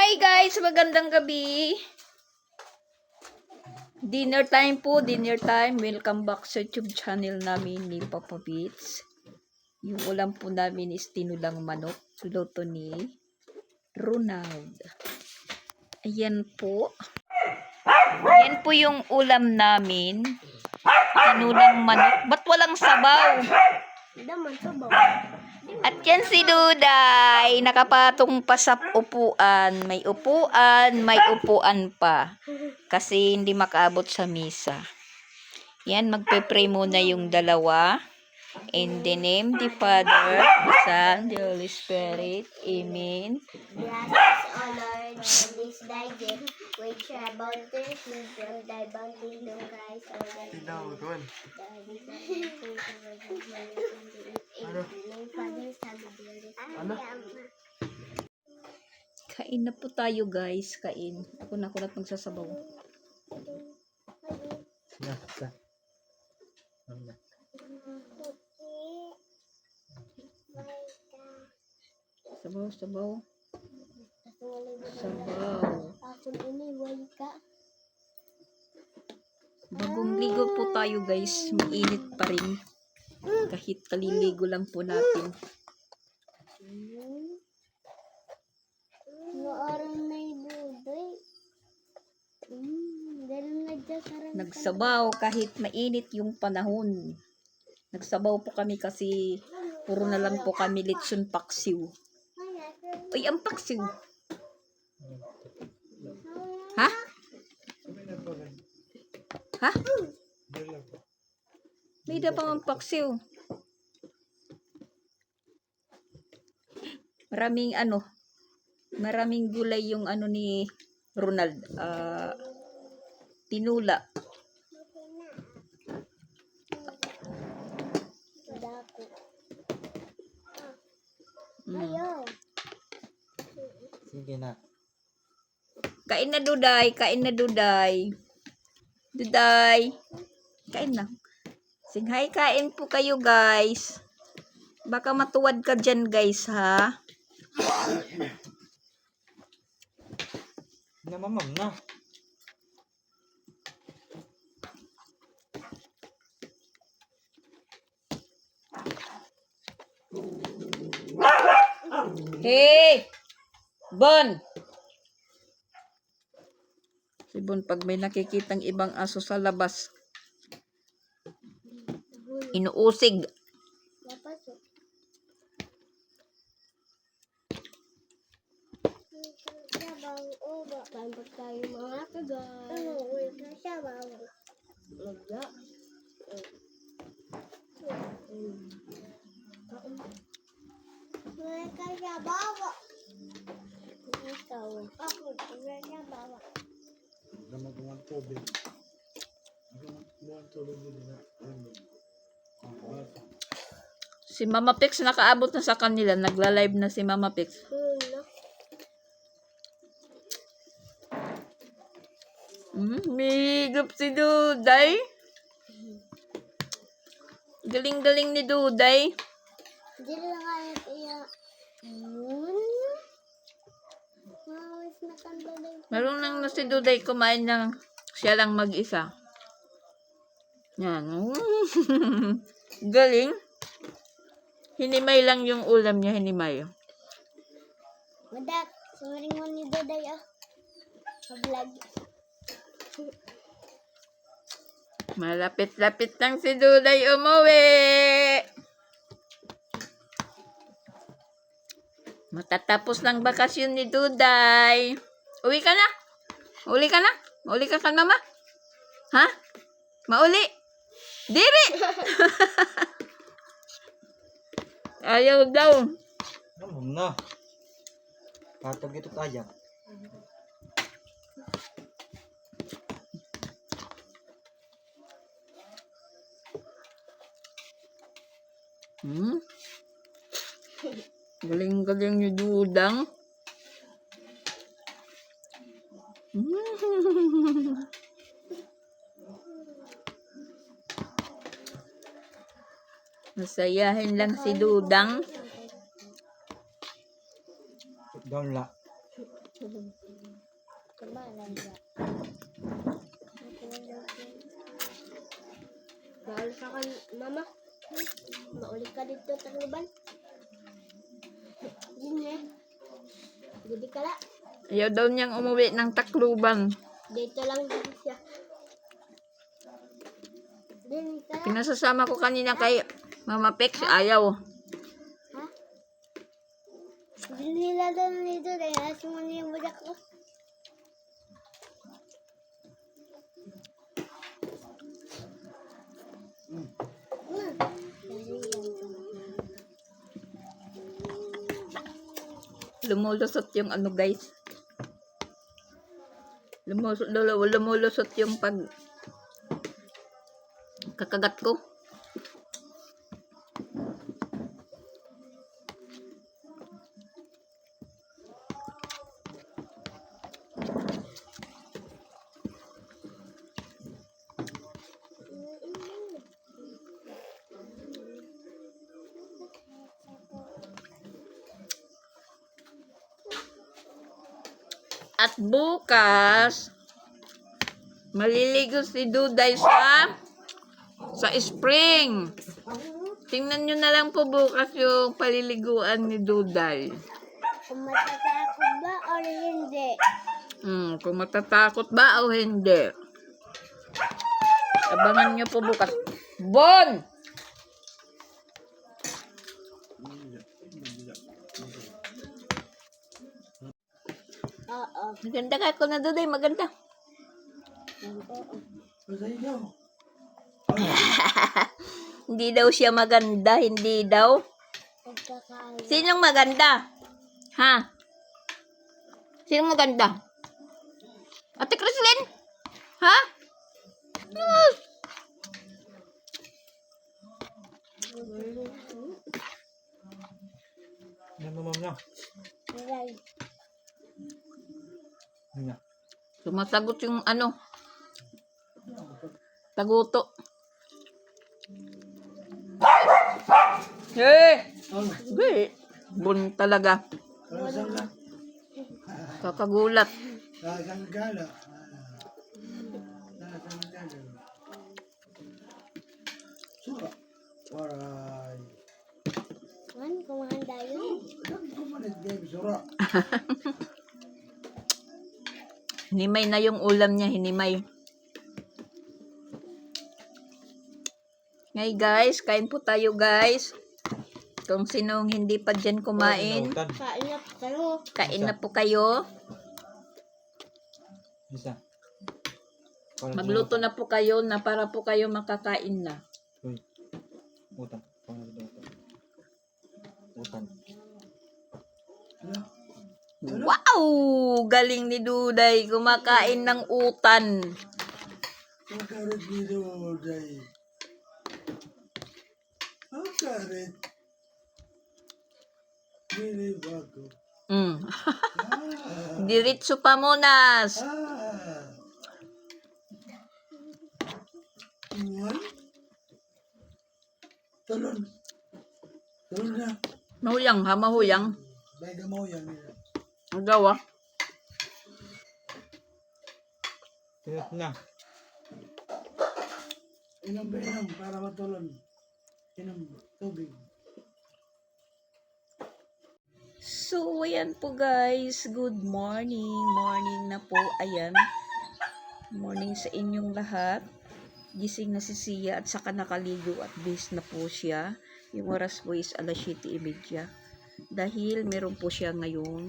Hi guys! Magandang gabi. Dinner time po, dinner time. Welcome back sa YouTube channel namin ni Papa Beats. Yung ulam po namin is tinulang manok. Luto ni Ronald. Ayan po. Ayan po yung ulam namin. Tinulang manok. Ba't walang sabaw? At yan si Duday, nakapatong pa sa upuan. May upuan pa. Kasi hindi makaabot sa misa. Yan, magpe-pray muna yung dalawa. In the name of the Father, the Son, the Holy Spirit. Amen. Bless us, O Lord, and this thy gift, which are bounties from thy bounty, no Christ, O Lord. Kain na po tayo guys, kain. Ako na magsasabaw. Sabaw. Sabaw. Bagong ligo po tayo guys. Mainit pa rin. Kahit kaliligo lang po natin. Nagsabaw kahit mainit yung panahon. Nagsabaw po kami kasi puro na lang po kami litson paksiw. Uy, ang paksiw. Ha? Ha? May da pang paksiw. Maraming gulay yung ni Ronald. Tinula. Sige na. Kain na Duday, kain na Duday. Duday. Kain na. Singhay, kain po kayo guys. Baka matuwad ka dyan guys ha. Namamam na. Hey! Bon! Si Bon, pag may nakikitang ibang aso sa labas, inuusig. Si Mama Pix nakaabot na sa kanila. Nagla-live na si Mama Pix. Migop si Duday. Galing-galing ni Duday. Marunong na si Duday kumain ng siya lang mag-isa. Yan. Galing. Hinimay lang yung ulam niya, hinimay. Madak, sumaring mo ni Doday vlog. Malapit-lapit lang si Duday umuwi. Matatapos ng bakasyon ni Duday. Uwi ka na? Uli ka na? Uli ka kan mama? Ha? Mauli? Diri! Ayaw daw. Namam na. Katag ito kaya. Galing-galing ni Dudang. Masayahin lang si Dudang. Down la. Kemana ya? Maalis ako, mama. Maulit ka dito, Tacloban. Hindi. Hindi ka la. Ayaw daw niyang umuwi ng Tacloban. Dito lang siya. Hindi ka la. Pinasasama ko kanina kay Mama Pex, ayaw. Ha? Hindi nila doon dito dahil asin mo na yung budak ko. Lumulusot yung ano guys. Lumulusot yung pag kakagat ko. At bukas, maliligo si Duday sa spring. Tingnan nyo na lang po bukas yung paliliguan ni Duday. Kung matatakot ba o hindi? Kung matatakot ba o hindi. Abangan nyo po bukas. Bon! Oo. Maganda ka ako na Duday, maganda. Hindi daw siya maganda, hindi daw. Pagkakain. Sinong maganda? Ha? Sinong maganda? Ate Crislin? Ha? Ah, Yan na, ma'am na. Aray. Yan na. sumasagot yung ano. Taguto. Hindi. Bun talaga. Kakagulat. Man, kumahanda yun. Hinimay na yung ulam niya, hinimay. Ngay guys, kain po tayo guys. Kung sinong hindi pa dyan kumain, Nautan. Kain na po tayo. kain na po kayo. Isa. Magluto na po kayo na para po kayo makakain na. Uy. Utan. Pangalan utan. Utan. Wow! Galing ni Duday. Kumakain ng utan. Makarit ni Duday. Makarit. Hindi bago. Mm. Ah. Diretso pa monas. Ah. Iwan. Talon. Talon na. Mahuyang ha, mahuyang. Bega mo yan. Ang gawa. Tinat na. Inom ba inom para matulon. Inom tubig. So, ayan po guys. Good morning. Morning na po. Ayan. Morning sa inyong lahat. Gising na si Sia at saka nakaligo at base na po siya. Yung oras po is 7:30. Dahil meron po siya ngayong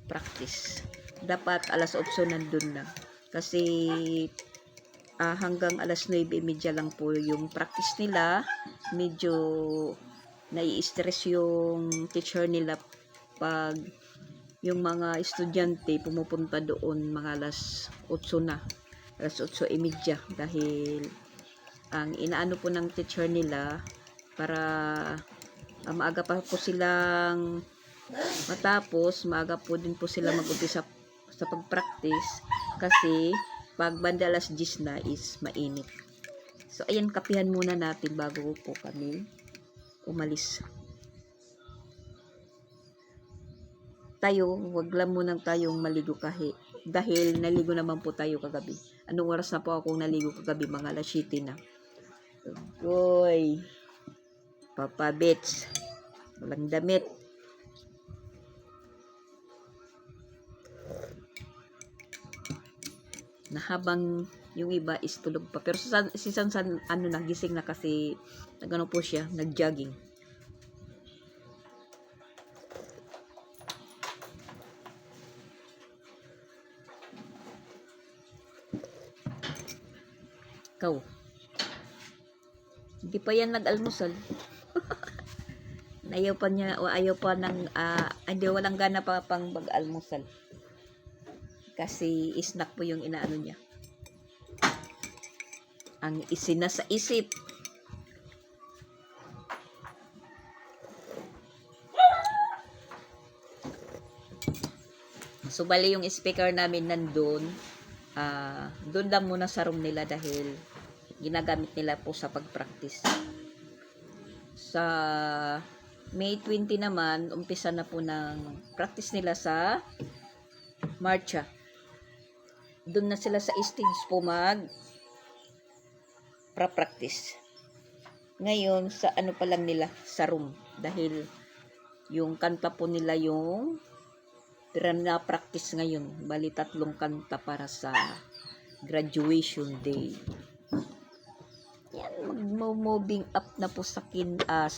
practice. Dapat 8:00 nandun na. Kasi hanggang 9:30 lang po yung practice nila. Medyo nai-stress yung teacher nila pag yung mga estudyante pumupunta doon mga 8:00 na. 8:30 dahil ang inaano po ng teacher nila para maaga pa po silang matapos, maaga po din po sila mag-umpisa sa pag-practice kasi pag banda 10:00 na is mainit. So ayan, kapihan muna natin bago po kami umalis. tayo, wag lang munang tayong maligo dahil naligo naman po tayo kagabi. Anong oras na po ako naligo kagabi? Mga alas 7 na. Uy, Papa Bits, walang damit. Na habang yung iba is tulog pa. Pero si Sansan, gising na kasi nagano po siya, nag-jogging. Ikaw. Hindi pa yan nag-almusal. Ayaw pa ng, hindi, walang gana pa pang mag-almusal. Kasi snack po yung inaano niya. Ang isinasa isip. So, bali yung speaker namin nandun. Doon lang muna sa room nila dahil ginagamit nila po sa pag-practice. Sa May 20 naman, umpisa na po ng practice nila sa marcha. Doon na sila sa stage po practice. Ngayon, sa ano pa lang nila, sa room. Dahil yung kanta po nila yung na practice ngayon. Bali 3 kanta para sa graduation day. Yan, moving up na po sa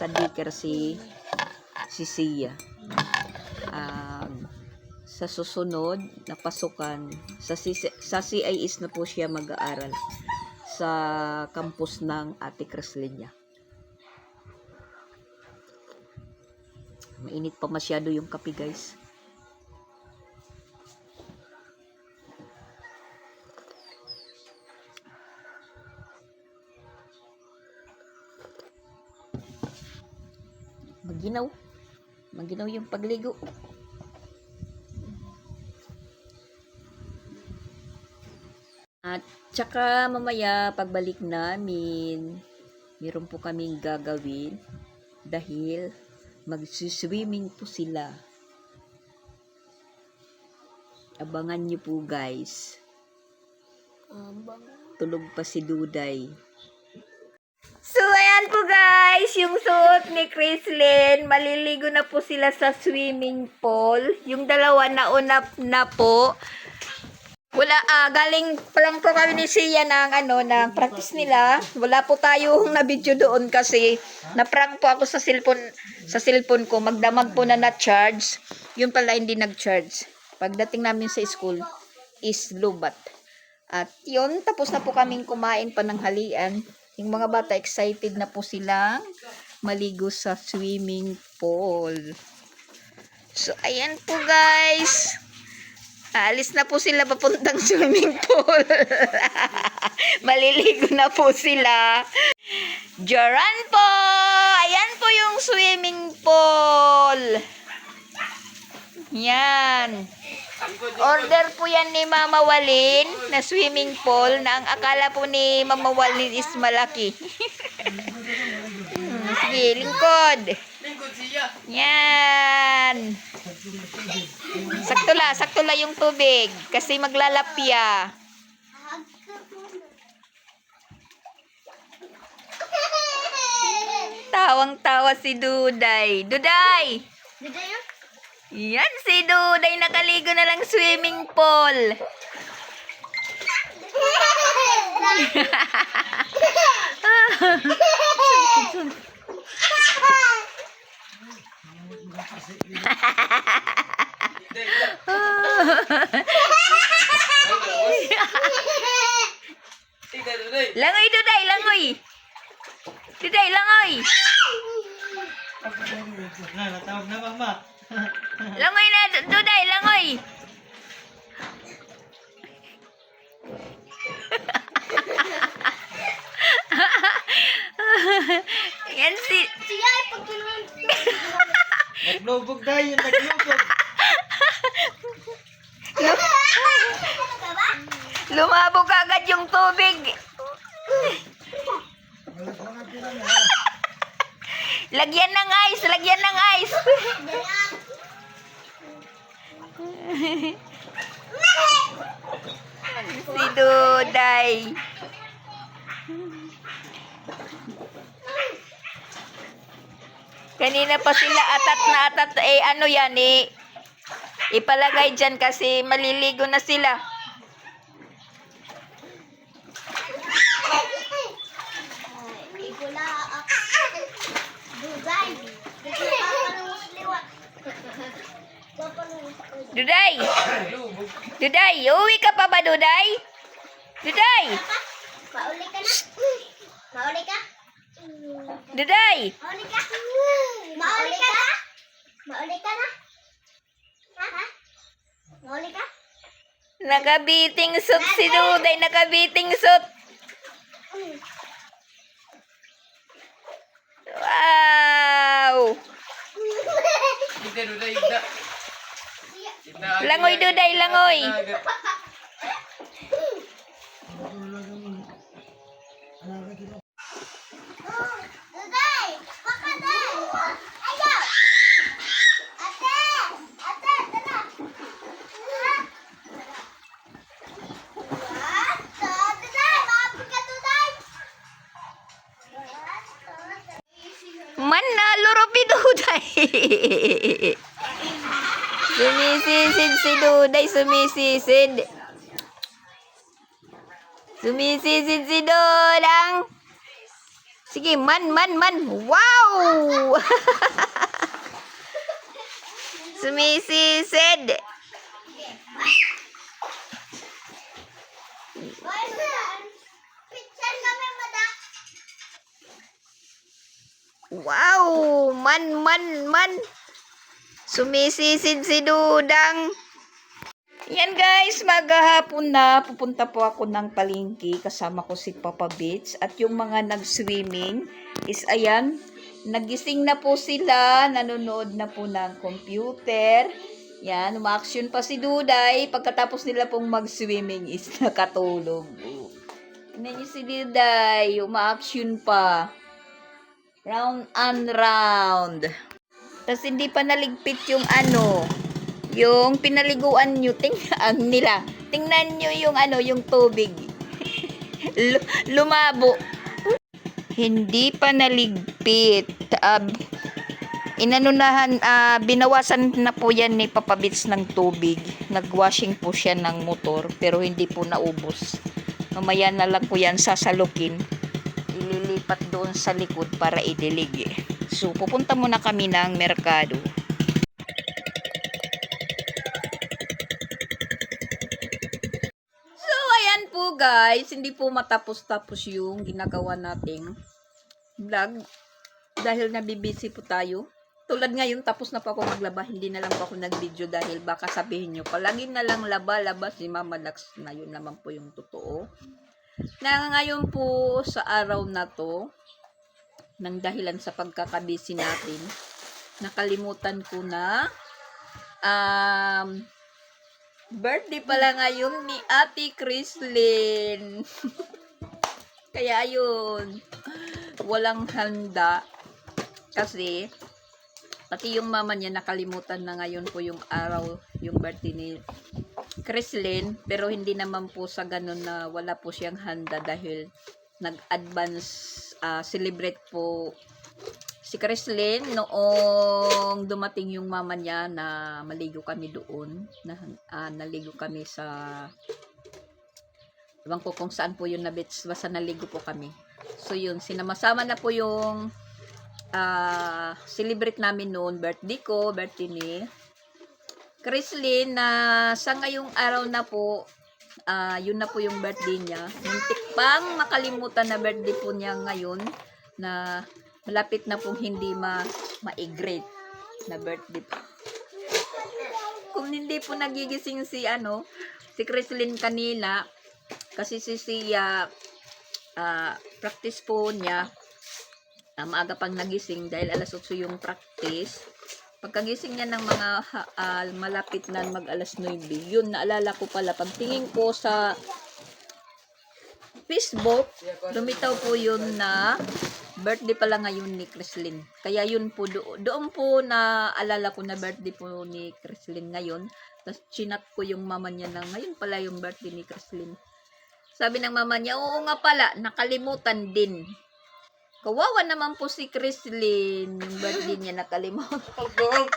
daycare si Sia. Sa susunod na pasukan, sa CIS na po siya mag-aaral sa campus ng Ate Cresleña. Mainit pa masyado yung kape, guys. Maginaw yung pagligo. At tsaka mamaya pagbalik namin, meron po kaming gagawin dahil mag-swimming po sila. Abangan nyo po, guys. Tulog pa si Duday. So, ayan po guys, yung suot ni Chrislyn. Maliligo na po sila sa swimming pool. Yung dalawa nauna na po. Galing pa lang po kami ni Sia ng practice nila. Wala po tayong na-video doon kasi na-prank po ako sa cellphone ko. Magdamag po na charge. Yung pala hindi nag-charge. Pagdating namin sa school is lobat. At yun, tapos na po kaming kumain pa ng halian. Yung mga bata, excited na po silang maligo sa swimming pool. So, ayan po guys. Alis na po sila papuntang swimming pool. Maliligo na po sila. Joran po! Ayan po yung swimming pool. Yan. Order po yan ni Mama Walin na swimming pool na ang akala po ni Mama Walin is malaki. Sige, lingkod. Yan. Sakto la yung tubig kasi maglalapya. Tawang-tawa si Duday. Duday! Yan, si Duday nakaligo na lang swimming pool. Langoy, Duday, langoy. Duday, langoy. Natawag na mama. Langoy na, Duday, langoy. Yan si... Siya ay pagtulungan. Naglubog tayo, naglubog. Lumabog agad yung tubig. Lagyan ng ice, lagyan ng ice. Si Duday. Kanina pa sila atat na atat. Eh, ano yan eh. Ipalagay dyan kasi maliligo na sila. Igula ako. Dugay. Papanungus liwat. Papanungus ko. Duday! Duday! Uwi ka pa ba, Duday? Duday! Mauli ka na? Mauli ka? Duday! Mauli ka? Mauli ka na? Mauli ka na? Ha? Mauli ka? Nakabiting suit si Duday. Nakabiting suit. Wow! Hindi, Duday, hindi. Langoy, Duday, langoy. Dugay! Baka din! Ayaw! Ate! Ate! Tala! What? Dugay! Maapit ka, Dugay! Man na, lurupi Duday. Sumisisid si Duday, sumisisid. Sumisisid si Dodang. Sige, man. Wow! Sumisisid. Picture kami, madak! Wow! Man. Sumisisid si Dudang. Yan guys, maghahapon na. Pupunta po ako ng palengke. Kasama ko si Papa Beach. At yung mga nag-swimming is ayan. Nagising na po sila. Nanonood na po ng computer. Yan, uma-action pa si Duday. Pagkatapos nila pong mag-swimming is nakatulog. Tignan niyo si Duday. Uma-action pa. Round and round. Tapos hindi pa naligpit yung ano, yung pinaliguan nyo, tingnan nyo yung ano, yung tubig. Lumabo. Hindi pa naligpit. Binawasan na po yan ni Papa Beach ng tubig. Nagwashing po siya ng motor, pero hindi po naubos. Mamaya na lang po yan sasalukin. Ililipat doon sa likod para idilig. So, pupunta muna kami ng merkado. So, ayan po guys. Hindi po matapos-tapos yung ginagawa nating vlog. Dahil nabibisi po tayo. Tulad ngayon, tapos na po ako maglaba. Hindi na lang po ako nag-video dahil baka sabihin nyo, palagi na lang laba si Mama Dax na yun naman po yung totoo. Na ngayon po sa araw na to, ng dahilan sa pagkakabisi natin, nakalimutan ko na birthday pala ngayon ni Ate Chrislyn. Kaya ayun, walang handa kasi pati yung mama niya nakalimutan na ngayon po yung araw, yung birthday ni Chrislyn, pero hindi naman po sa ganun na wala po siyang handa dahil nag-advance celebrate po si Chrislyn noong dumating yung mama niya na maligo kami doon, naligo kami sa ewan ko kung saan po yun na beach, basta naligo po kami. So yun, sinamasama na po yung celebrate namin noon, birthday ko, birthday ni Chrislyn, na sa ngayong araw na po, yun na po yung birthday niya. Muntik pang makalimutan na birthday po niya ngayon, na malapit na pong hindi ma-great na birthday po. Kung hindi po nagigising si Chrislyn kanina, kasi si Sia, practice po niya, maaga pang nagising dahil alas 8 yung practice. Pagkagising niya ng mga malapit na mag alas 9, yun, naalala ko pala, pagtingin ko sa Facebook, lumitaw po yun na birthday pala ngayon ni Chrislyn. Kaya yun po, doon po na alala ko na birthday po ni Chrislyn ngayon. Tapos chinat ko yung mama niya na ngayon pala yung birthday ni Chrislyn. Sabi ng mama niya, oo nga pala, nakalimutan din. Kawawa naman po si Chrislyn, yung birthday niya nakalimutan.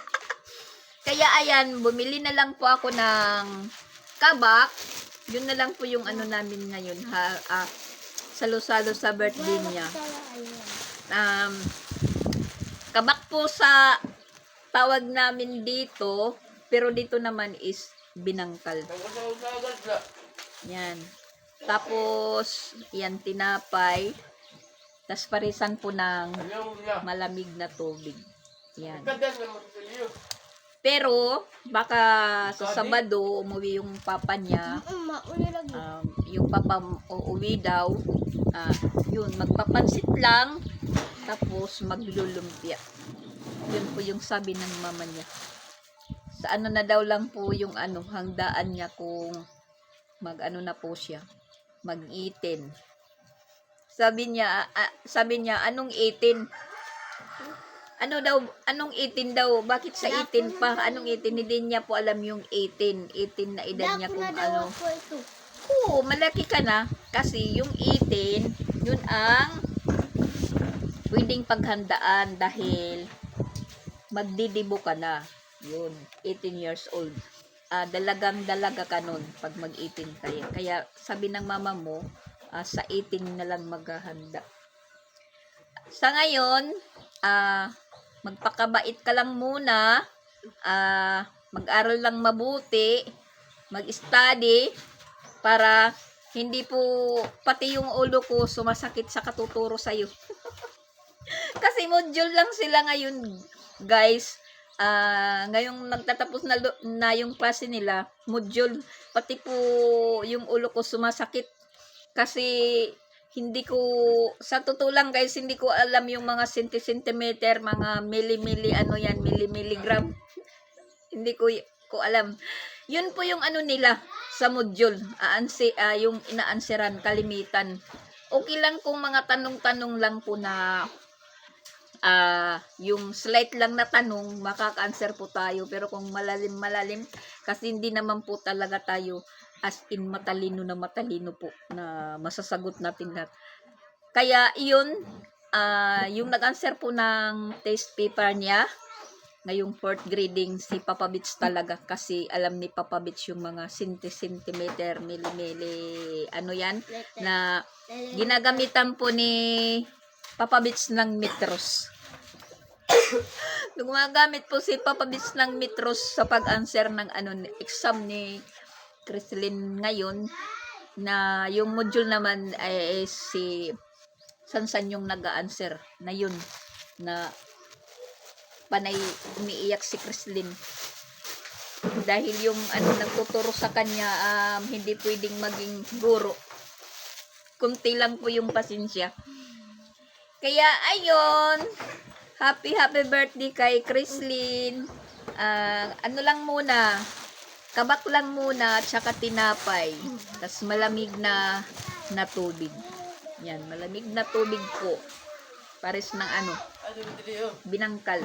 Kaya ayan, bumili na lang po ako ng kabak. Yun na lang po yung ano namin ngayon, salo-salo sa birthday niya. Kabak po sa tawag namin dito, pero dito naman is binangkal. Yan. Tapos, yan, tinapay. Tapos parisan po ng malamig na tubig. Yan. Pero, baka sa Sabado, umuwi yung papa niya. Yung papa uuwi daw. Yun, magpapansit lang. Tapos, maglulumpia. Yun po yung sabi ng mama niya. Sa ano na daw lang po yung ano, hangdaan niya kung mag-ano na po siya. Mag-18. Sabi niya, anong 18? Ano daw, anong 18 daw? Bakit sa 18 pa? Anong 18? Hindi niya po alam yung 18. 18 na edad niya kung ano. Oo, malaki ka na. Kasi yung 18, yun ang pwedeng paghandaan dahil magdidibo ka na. Yun, 18 years old. Dalagang-dalaga ka nun pag mag-18 kaya. Kaya sabi ng mama mo, sa 18 na lang maghahanda. Sa ngayon, magpakabait ka lang muna, mag-aral lang mabuti, mag-study, para hindi po, pati yung ulo ko sumasakit sa katuturo sa'yo. Kasi module lang sila ngayon, guys. Ngayong nagtatapos na yung klase nila, module, pati po yung ulo ko sumasakit. Kasi hindi ko, sa totoo lang guys, hindi ko alam yung mga centimeter, mga milli, ano yan, milligram. Hindi ko alam. Yun po yung ano nila sa module, yung ina-answeran, kalimitan. Okay lang kung mga tanong-tanong lang po na yung slight lang na tanong, makaka-answer po tayo. Pero kung malalim, kasi hindi naman po talaga tayo as in matalino po na masasagot natin lahat. Kaya yun, yung nag-answer po ng test paper niya, ngayong 4th grading, si Papa Bits talaga. Kasi alam ni Papa Bits yung mga centimeter, milli, ano yan, na ginagamitan po ni Papa Bits ng metros. Gumagamit po si Papa Bits ng metros sa pag-answer ng exam ni Chrislyn ngayon, na yung module naman ay si Sansan yung nag-a-answer na yun, na panay umiiyak si Chrislyn dahil yung nagtuturo sa kanya hindi pwedeng maging guro, kunti lang po yung pasensya. Kaya ayun, happy birthday kay Chrislyn. Ano lang muna, kabak lang muna, tsaka tinapay. Tapos malamig na tubig. Yan, malamig na tubig po. Pares ng binangkal.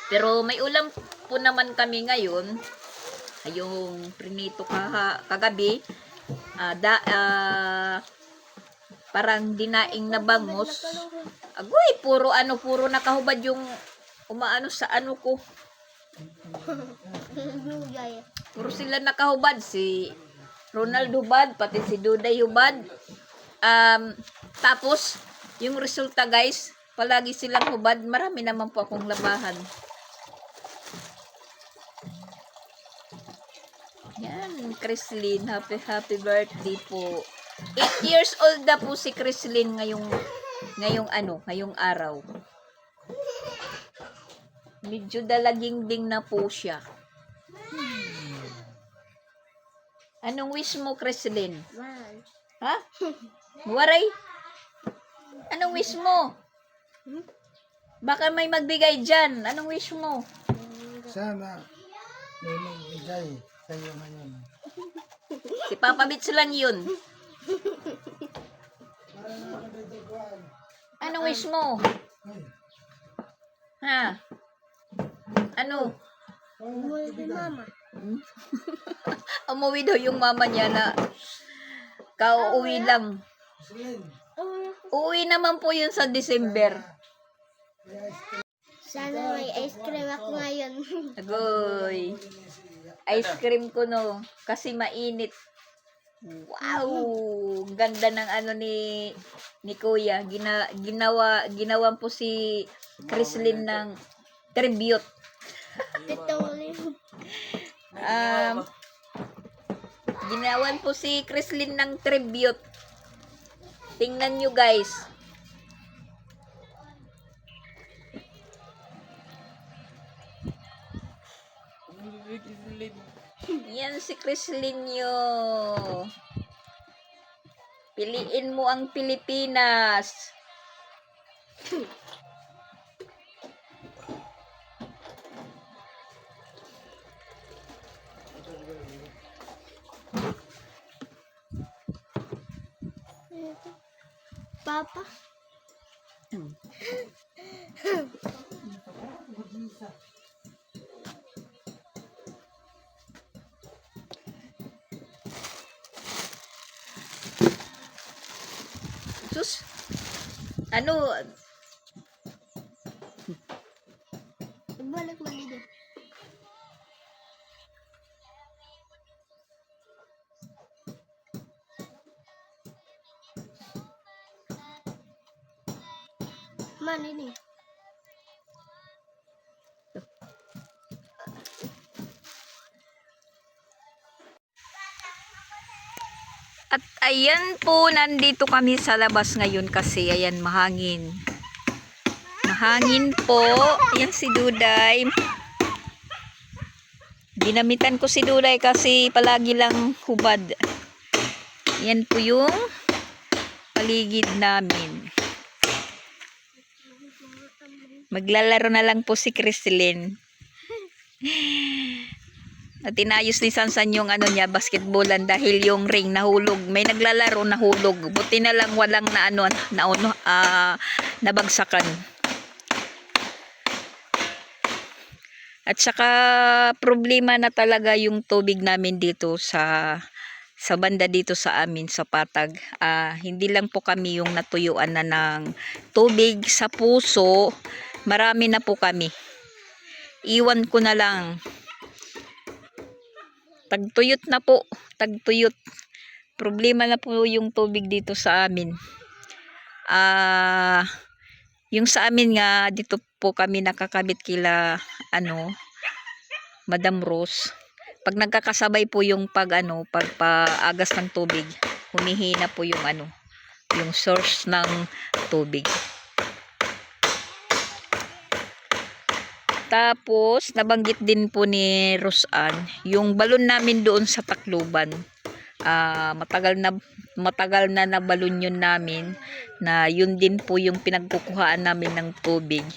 Pero may ulam po naman kami ngayon. Yung prinito kagabi. Parang dinaing na bangus. Agoy, puro nakahubad yung umaano sa ko. Puro sila nakahubad. Si Ronald hubad, pati si Duday hubad. Tapos, yung resulta guys, palagi silang hubad. Marami naman po akong labahan. Yan, Chrislyn, happy birthday po. 8 years old na po si Chrislyn ngayong araw. Medyo dalaging-ding na po siya. Anong wish mo, Chrislyn? Ha? Waray? Anong wish mo? Baka may magbigay dyan. Anong wish mo? Sana may magbigay sa'yo ngayon. Si Papa Bits lang yun. Anong wish mo? Ha? Ano? Umuwi si mama. Umuwi daw yung mama niya na kauuwi lang. Silin. Uwi naman po yun sa December. Sana may ice cream ako ngayon. Agoy. Ice cream ko no. Kasi mainit. Wow! Ganda ng ano ni Kuya. Ginawan po si Chrislyn ng tribute. Ito ulit. Ginawan po si Chrislyn ng tribute. Tingnan nyo guys. Yan si Chrislyn nyo. Piliin mo ang Pilipinas. Papa. Sus. Ano? Ibalik mo dito. Man, ini. At ayan po, nandito kami sa labas ngayon kasi ayan mahangin. Mahangin po. Ayan si Duday. Ginamitan ko si Duday kasi palagi lang hubad. Ayan po yung paligid namin. Maglalaro na lang po si Chrislyn. At inayos ni Sansan yung ano niya, basketballan dahil yung ring nahulog. May naglalaro nahulog. Buti na lang walang nabagsakan. At saka problema na talaga yung tubig namin dito sa banda dito sa amin sa Patag. Hindi lang po kami yung natuyuan na ng tubig sa puso. Marami na po kami. Iwan ko na lang. Tagtuyot na po. Tagtuyot. Problema na po yung tubig dito sa amin. Yung sa amin nga, dito po kami nakakabit kila, Madam Rose. Pag nagkakasabay po yung pagpaagas ng tubig, humihina po yung yung source ng tubig. Tapos, nabanggit din po ni Rosan, yung balon namin doon sa Tacloban. Matagal na nabalon yun namin, na yun din po yung pinagkukuhaan namin ng tubig.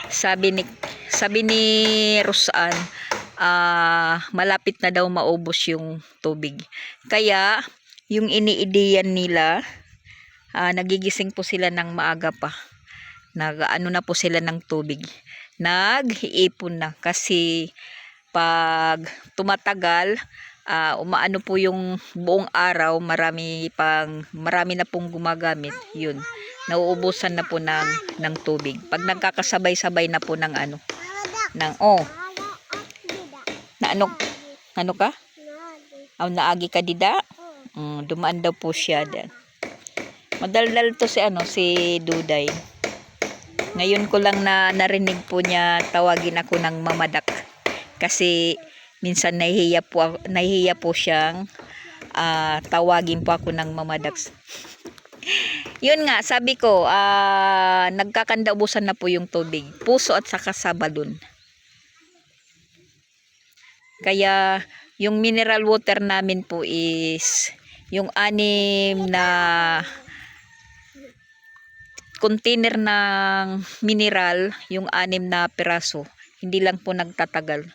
Sabi ni Rosan, malapit na daw maubos yung tubig. Kaya, yung iniideyan nila, nagigising po sila ng maaga pa. Nag-ano na po sila ng tubig. Nag-iipon na kasi pag tumatagal, umaano po yung buong araw, marami na pong gumagamit. Yun, nauubusan na po ng tubig. Pag nagkakasabay-sabay na po ng ano ka? Naagi ka dida? Dumaan daw po siya. Madaldal to si Duday. Ngayon ko lang narinig po niya tawagin ako ng mamadak. Kasi minsan nahihiya po siyang tawagin po ako ng mamadak. Yun nga, sabi ko, nagkakandaubusan na po yung tubig. Puso at saka sa balon. Kaya yung mineral water namin po is yung 6 na container ng mineral, yung 6 na piraso, hindi lang po nagtatagal.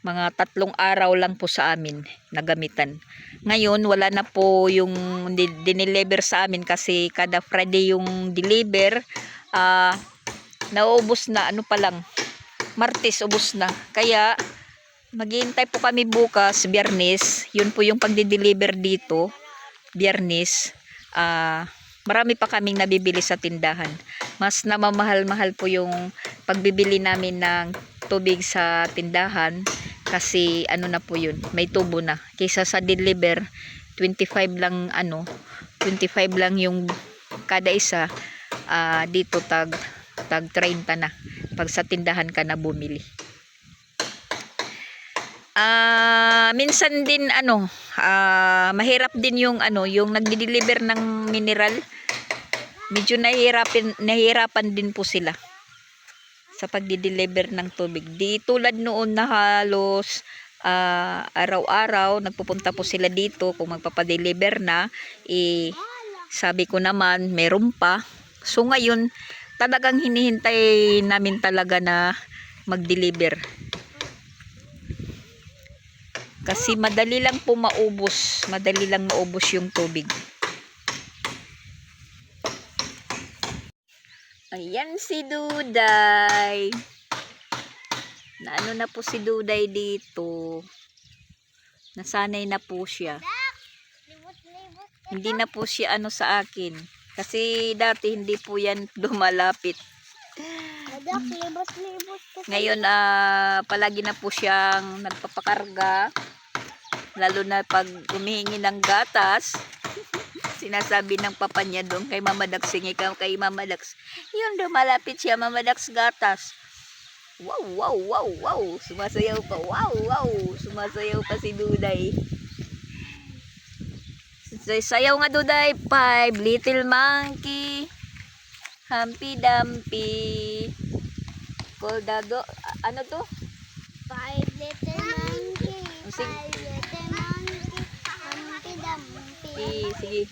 Mga 3 araw lang po sa amin nagamitan. Ngayon, wala na po yung dineliver sa amin kasi kada Friday yung deliver. Nauubos na, Martes ubos na. Kaya maghihintay po kami bukas, Biyernes. Yun po yung pagdi-deliver dito. Biyernes. Marami pa kaming nabibili sa tindahan. Mas namamahal-mahal po yung pagbibili namin ng tubig sa tindahan kasi ano na po yun, may tubo na. Kaysa sa deliver, 25 lang 25 lang yung kada isa. Dito tag 30 na pag sa tindahan ka na bumili. Minsan din mahirap din yung yung nagdi-deliver ng mineral. Medyo nahihirapan din po sila sa pagdi-deliver ng tubig. Di tulad noon na halos araw-araw nagpupunta po sila dito kung magpapa-deliver na, sabi ko naman meron pa. So ngayon talagang hinihintay namin talaga na mag-deliver. Kasi madali lang po maubos. Madali lang maubos yung tubig. Ayan si Duday. Naano na po si Duday dito. Nasanay na po siya. Hindi na po siya sa akin. Kasi dati hindi po yan lumalapit. Ngayon palagi na po siyang nagpapakarga. Lalo na pag humihingi ng gatas. Sinasabi ng papa niya doon kay Mama Dax, ikaw kay Mama Dax. Yun, lumalapit siya, Mama Dax gatas. Wow, wow, wow, wow. Sumasayaw pa. Wow, wow. Sumasayaw pa si Duday. Sayaw nga Duday. 5 little monkey. Humpy Dumpy. Koldado. Ano to? 5 little monkey. Sing. 5 little monkey. Humpty Dumpty. Sige.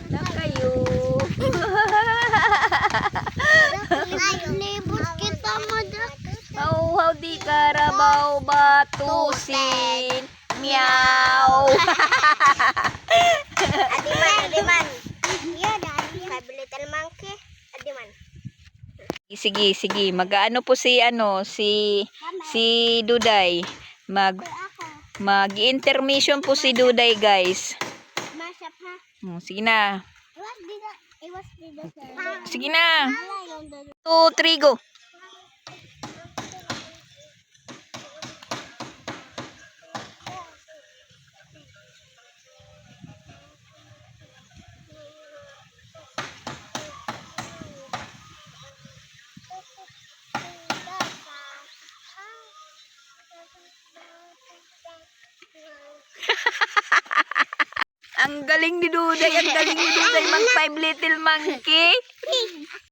Na kayo. Libot kita mo dak. How di karabaw batusin. Meow. Adiman. Iya, daddy. 5 little monkey. Adiman. Sige. Mag-ano po si Duday. Mag-intermission po si Duday, guys. Masap ha. Sige na. Iwas dito sir. Sige na. 2, 3, go. Ang galing ni Duday, mang 5 little monkey.